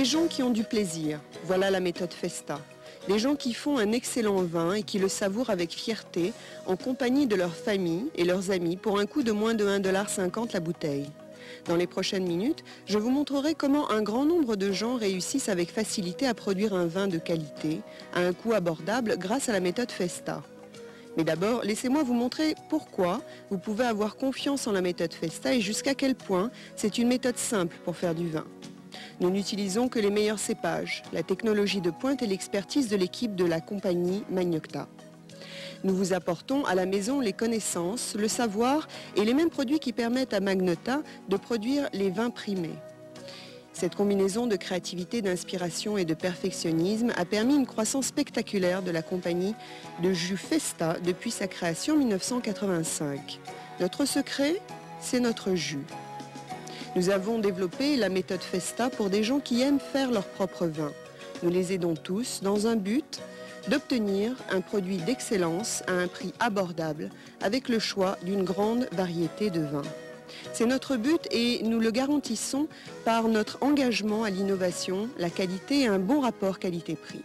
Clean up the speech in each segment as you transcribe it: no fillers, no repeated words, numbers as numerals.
gens qui ont du plaisir, voilà la méthode Festa. Des gens qui font un excellent vin et qui le savourent avec fierté en compagnie de leur famille et leurs amis pour un coût de moins de 1,50 $ la bouteille. Dans les prochaines minutes, je vous montrerai comment un grand nombre de gens réussissent avec facilité à produire un vin de qualité à un coût abordable grâce à la méthode Festa. Mais d'abord, laissez-moi vous montrer pourquoi vous pouvez avoir confiance en la méthode Festa et jusqu'à quel point c'est une méthode simple pour faire du vin. Nous n'utilisons que les meilleurs cépages, la technologie de pointe et l'expertise de l'équipe de la compagnie Magnocta. Nous vous apportons à la maison les connaissances, le savoir et les mêmes produits qui permettent à Magnocta de produire les vins primés. Cette combinaison de créativité, d'inspiration et de perfectionnisme a permis une croissance spectaculaire de la compagnie de jus Festa depuis sa création en 1985. Notre secret, c'est notre jus. Nous avons développé la méthode Festa pour des gens qui aiment faire leur propre vin. Nous les aidons tous dans un but d'obtenir un produit d'excellence à un prix abordable avec le choix d'une grande variété de vins. C'est notre but et nous le garantissons par notre engagement à l'innovation, la qualité et un bon rapport qualité-prix.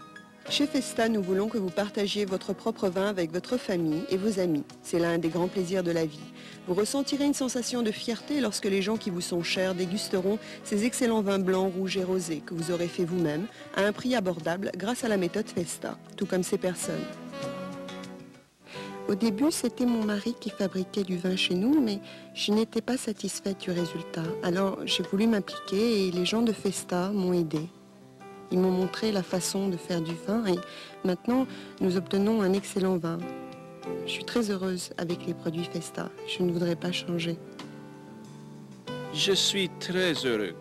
Chez Festa, nous voulons que vous partagiez votre propre vin avec votre famille et vos amis. C'est l'un des grands plaisirs de la vie. Vous ressentirez une sensation de fierté lorsque les gens qui vous sont chers dégusteront ces excellents vins blancs, rouges et rosés que vous aurez fait vous-même à un prix abordable grâce à la méthode Festa, tout comme ces personnes. Au début, c'était mon mari qui fabriquait du vin chez nous, mais je n'étais pas satisfaite du résultat. Alors, j'ai voulu m'impliquer et les gens de Festa m'ont aidée. Ils m'ont montré la façon de faire du vin et maintenant, nous obtenons un excellent vin. Je suis très heureuse avec les produits Festa. Je ne voudrais pas changer. Je suis très heureux,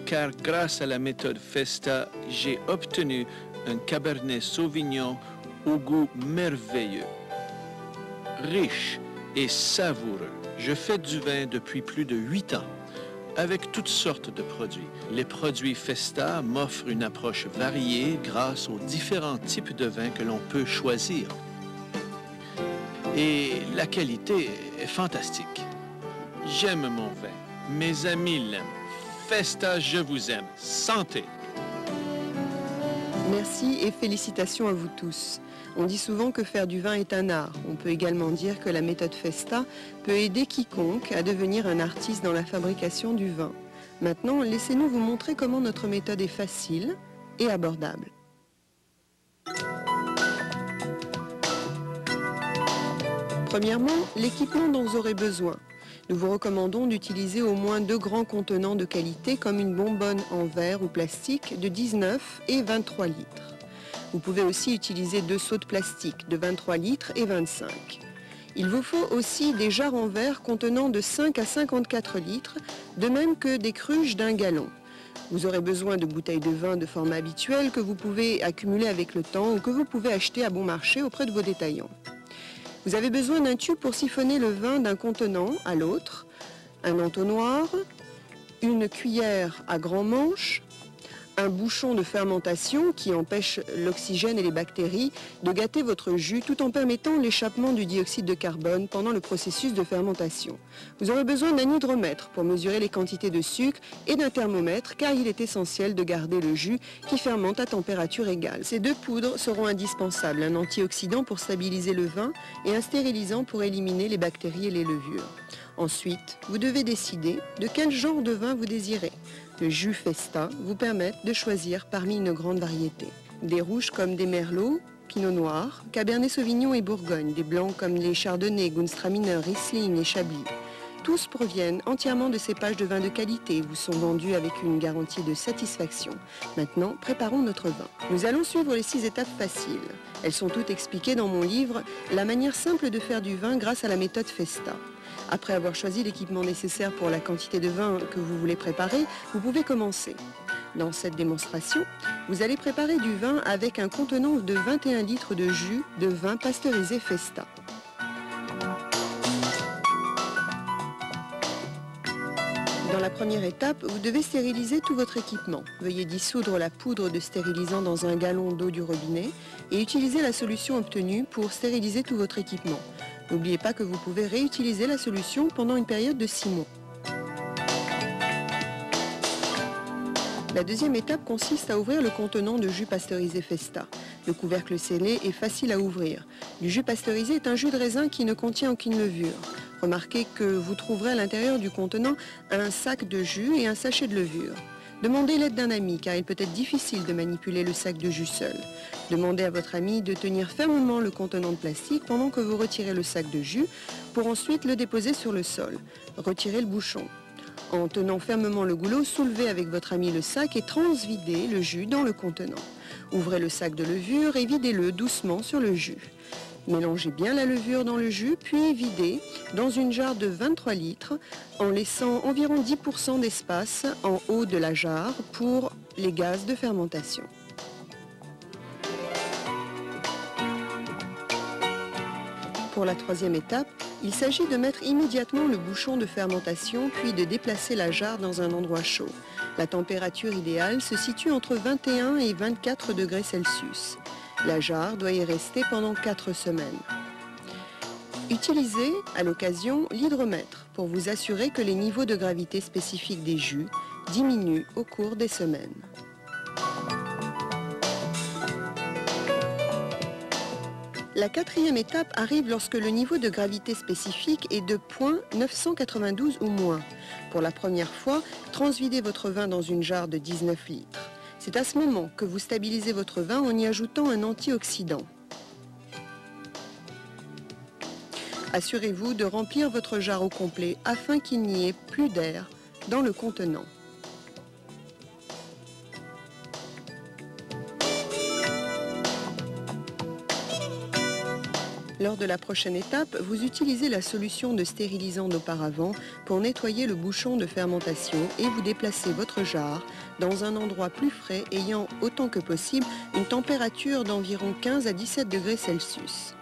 car grâce à la méthode Festa, j'ai obtenu un Cabernet Sauvignon au goût merveilleux, riche et savoureux. Je fais du vin depuis plus de 8 ans, avec toutes sortes de produits. Les produits Festa m'offrent une approche variée grâce aux différents types de vins que l'on peut choisir. Et la qualité est fantastique. J'aime mon vin. Mes amis l'aiment. Festa, je vous aime. Santé! Merci et félicitations à vous tous. On dit souvent que faire du vin est un art. On peut également dire que la méthode Festa peut aider quiconque à devenir un artiste dans la fabrication du vin. Maintenant, laissez-nous vous montrer comment notre méthode est facile et abordable. Premièrement, l'équipement dont vous aurez besoin. Nous vous recommandons d'utiliser au moins 2 grands contenants de qualité comme une bonbonne en verre ou plastique de 19 et 23 litres. Vous pouvez aussi utiliser 2 seaux de plastique de 23 litres et 25. Il vous faut aussi des jarres en verre contenant de 5 à 54 litres, de même que des cruches d'1 gallon. Vous aurez besoin de bouteilles de vin de format habituel que vous pouvez accumuler avec le temps ou que vous pouvez acheter à bon marché auprès de vos détaillants. Vous avez besoin d'un tube pour siphonner le vin d'un contenant à l'autre, un entonnoir, une cuillère à grand manche, un bouchon de fermentation qui empêche l'oxygène et les bactéries de gâter votre jus tout en permettant l'échappement du dioxyde de carbone pendant le processus de fermentation. Vous aurez besoin d'un hydromètre pour mesurer les quantités de sucre et d'un thermomètre car il est essentiel de garder le jus qui fermente à température égale. Ces 2 poudres seront indispensables, un antioxydant pour stabiliser le vin et un stérilisant pour éliminer les bactéries et les levures. Ensuite, vous devez décider de quel genre de vin vous désirez. Le jus Festa vous permet de choisir parmi une grande variété. Des rouges comme des merlots, pinot noir, cabernet sauvignon et bourgogne, des blancs comme les chardonnay, Gunstraminer, Riesling et chablis. Tous proviennent entièrement de cépages de vins de qualité et vous sont vendus avec une garantie de satisfaction. Maintenant, préparons notre vin. Nous allons suivre les 6 étapes faciles. Elles sont toutes expliquées dans mon livre « La manière simple de faire du vin grâce à la méthode Festa ». Après avoir choisi l'équipement nécessaire pour la quantité de vin que vous voulez préparer, vous pouvez commencer. Dans cette démonstration, vous allez préparer du vin avec un contenant de 21 litres de jus de vin pasteurisé Festa. Dans la première étape, vous devez stériliser tout votre équipement. Veuillez dissoudre la poudre de stérilisant dans un gallon d'eau du robinet et utiliser la solution obtenue pour stériliser tout votre équipement. N'oubliez pas que vous pouvez réutiliser la solution pendant une période de 6 mois. La deuxième étape consiste à ouvrir le contenant de jus pasteurisé Festa. Le couvercle scellé est facile à ouvrir. Du jus pasteurisé est un jus de raisin qui ne contient aucune levure. Remarquez que vous trouverez à l'intérieur du contenant un sac de jus et un sachet de levure. Demandez l'aide d'un ami car il peut être difficile de manipuler le sac de jus seul. Demandez à votre ami de tenir fermement le contenant de plastique pendant que vous retirez le sac de jus pour ensuite le déposer sur le sol. Retirez le bouchon. En tenant fermement le goulot, soulevez avec votre ami le sac et transvidez le jus dans le contenant. Ouvrez le sac de levure et videz-le doucement sur le jus. Mélangez bien la levure dans le jus, puis videz dans une jarre de 23 litres en laissant environ 10% d'espace en haut de la jarre pour les gaz de fermentation. Pour la troisième étape, il s'agit de mettre immédiatement le bouchon de fermentation puis de déplacer la jarre dans un endroit chaud. La température idéale se situe entre 21 et 24 degrés Celsius. La jarre doit y rester pendant 4 semaines. Utilisez à l'occasion l'hydromètre pour vous assurer que les niveaux de gravité spécifiques des jus diminuent au cours des semaines. La quatrième étape arrive lorsque le niveau de gravité spécifique est de 0,992 ou moins. Pour la première fois, transvidez votre vin dans une jarre de 19 litres. C'est à ce moment que vous stabilisez votre vin en y ajoutant un antioxydant. Assurez-vous de remplir votre jarre au complet afin qu'il n'y ait plus d'air dans le contenant. Lors de la prochaine étape, vous utilisez la solution de stérilisant d'auparavant pour nettoyer le bouchon de fermentation et vous déplacez votre jarre dans un endroit plus frais ayant autant que possible une température d'environ 15 à 17 degrés Celsius.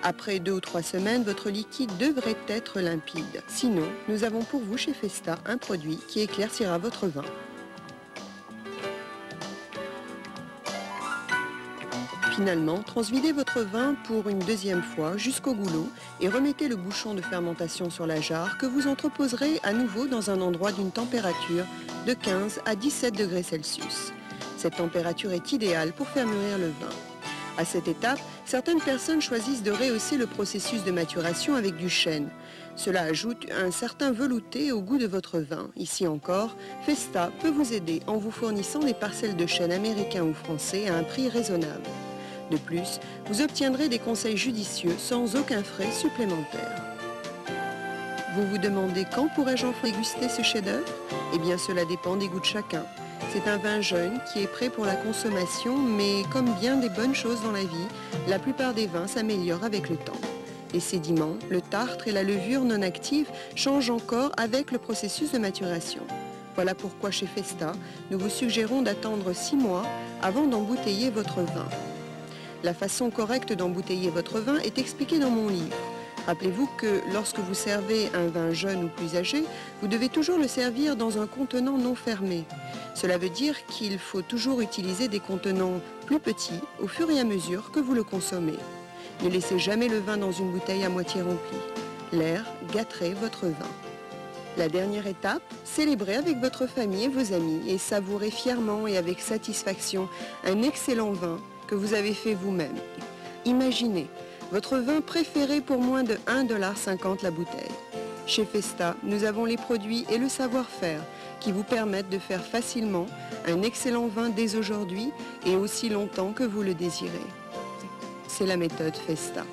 Après 2 ou 3 semaines, votre liquide devrait être limpide. Sinon, nous avons pour vous chez Festa un produit qui éclaircira votre vin. Finalement, transvidez votre vin pour une deuxième fois jusqu'au goulot et remettez le bouchon de fermentation sur la jarre que vous entreposerez à nouveau dans un endroit d'une température de 15 à 17 degrés Celsius. Cette température est idéale pour faire mûrir le vin. À cette étape, certaines personnes choisissent de rehausser le processus de maturation avec du chêne. Cela ajoute un certain velouté au goût de votre vin. Ici encore, Festa peut vous aider en vous fournissant des parcelles de chêne américains ou français à un prix raisonnable. De plus, vous obtiendrez des conseils judicieux sans aucun frais supplémentaire. Vous vous demandez quand pourrais-je enfin déguster ce chef-d'œuvre? Eh bien, cela dépend des goûts de chacun. C'est un vin jeune qui est prêt pour la consommation, mais comme bien des bonnes choses dans la vie, la plupart des vins s'améliorent avec le temps. Les sédiments, le tartre et la levure non active changent encore avec le processus de maturation. Voilà pourquoi chez Festa, nous vous suggérons d'attendre 6 mois avant d'embouteiller votre vin. La façon correcte d'embouteiller votre vin est expliquée dans mon livre. Rappelez-vous que lorsque vous servez un vin jeune ou plus âgé, vous devez toujours le servir dans un contenant non fermé. Cela veut dire qu'il faut toujours utiliser des contenants plus petits au fur et à mesure que vous le consommez. Ne laissez jamais le vin dans une bouteille à moitié remplie. L'air gâterait votre vin. La dernière étape, célébrez avec votre famille et vos amis et savourez fièrement et avec satisfaction un excellent vin que vous avez fait vous-même. Imaginez votre vin préféré pour moins de 1,50 $ la bouteille. Chez Festa, nous avons les produits et le savoir-faire qui vous permettent de faire facilement un excellent vin dès aujourd'hui et aussi longtemps que vous le désirez. C'est la méthode Festa.